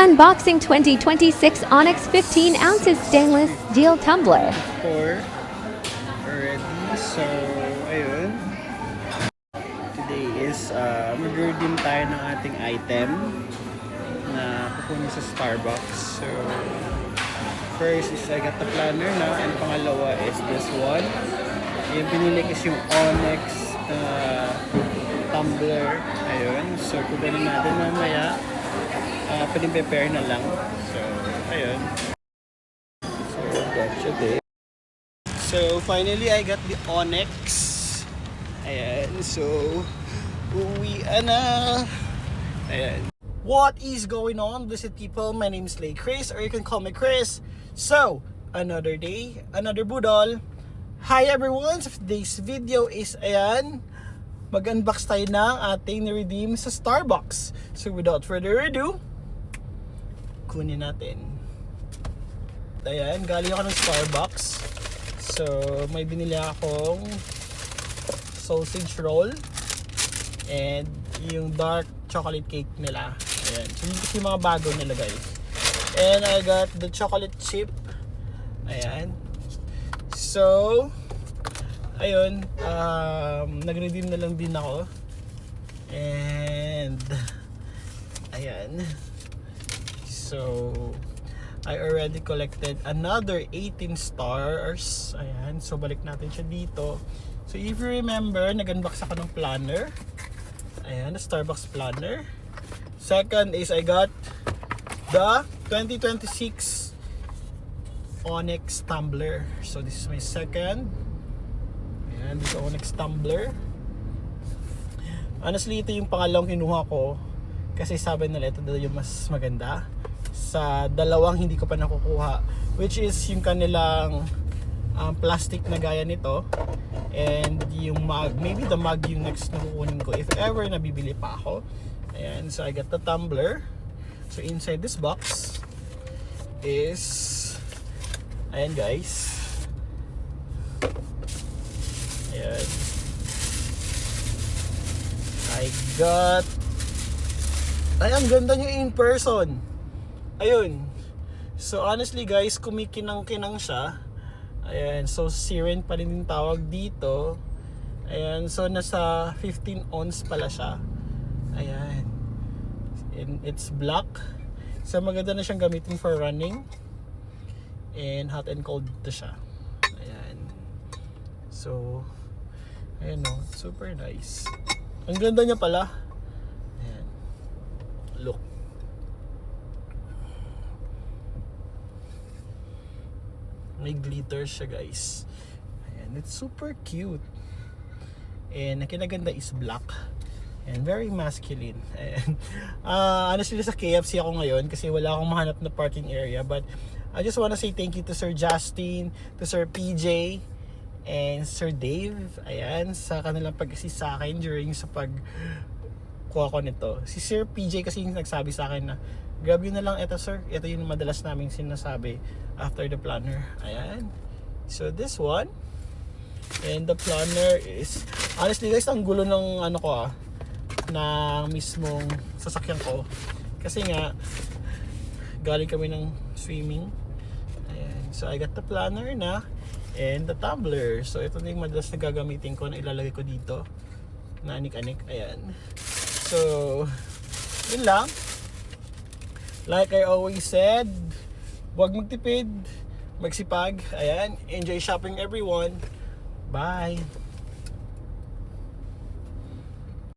Unboxing 2026 Onyx 15 ounces stainless steel tumbler. For already. So, ayun. Today is mag-redeem tayo ng ating item na pupunin sa Starbucks. So, first is I got the planner na. And pangalawa is this one. Yung pinili is yung Onyx tumbler. Ayun. So, kukunin natin mamaya. Pwedeng prepare na lang. So, ayun. So, gotcha there. So, finally, I got the Onyx. Ayan. So, uwi na. Ayan. What is going on, blessed people? My name is Lay Chris, or you can call me Chris. So, another day, another budol. Hi everyone! So, today's video is, ayan, mag-unbox tayo ng ating ni-redeem sa Starbucks. So, without further ado, kunin natin. Ayan, galing ako ng Starbucks. So, may binili akong sausage roll and yung dark chocolate cake nila. Ayan. So, yung mga bago nila, guys. And I got the chocolate chip. Ayan. So, ayun. Nag-redeem na lang din ako. And, ayan. So, I already collected another 18 stars. Ayan. So, balik natin siya dito. So, if you remember, nag-unbox ako ng planner. Ayan, the Starbucks planner. Second is I got the 2026 Onyx tumbler. So, this is my second. Ayan, this Onyx tumbler. Honestly, ito yung pangalawang kinuha ko. Kasi sabi nila, ito daw yung mas maganda sa dalawang hindi ko pa nakukuha, which is yung kanilang plastic na gaya nito, and yung mug. Maybe the mug yung next na kukunin ko if ever nabibili pa ako. Ayan, so I got the tumbler. So inside this box is, ayan guys, ayan, I got, ay, ang ganda niya in person. Ayun. So honestly guys, kumikinang-kinang siya. Ayan, so siren pa rin yung tawag dito. Ayan, so nasa 15 ounce pala siya. Ayan. And it's black. So maganda na siyang gamitin for running. And hot and cold to siya. Ayan. So, ayan o, super nice. Ang ganda niya pala. Ayan. Look. May glitter siya guys. Ayan, it's super cute. And ang kinaganda is black. And very masculine. Ayan. Honestly, sa KFC ako ngayon kasi wala akong mahanap na parking area. But I just wanna say thank you to Sir Justin, to Sir PJ, and Sir Dave. Ayan, sa kanilang pag-assist sa akin during sa pag-kuha ko nito. Si Sir PJ kasi yung nagsabi sa akin na grab yun na lang ito sir. Ito yung madalas naming sinasabi after the planner. Ayan. So this one. And the planner is, honestly guys, ang gulo ng ano ko na mismong sasakyan ko. Kasi nga, galing kami ng swimming. Ayan. So I got the planner na and the tumbler. So ito na yung madalas na gagamitin ko na ilalagay ko dito. Na anik-anik. Ayan. So, yun lang. Like I always said, huwag magtipid, magsipag. Ayan, enjoy shopping everyone. Bye!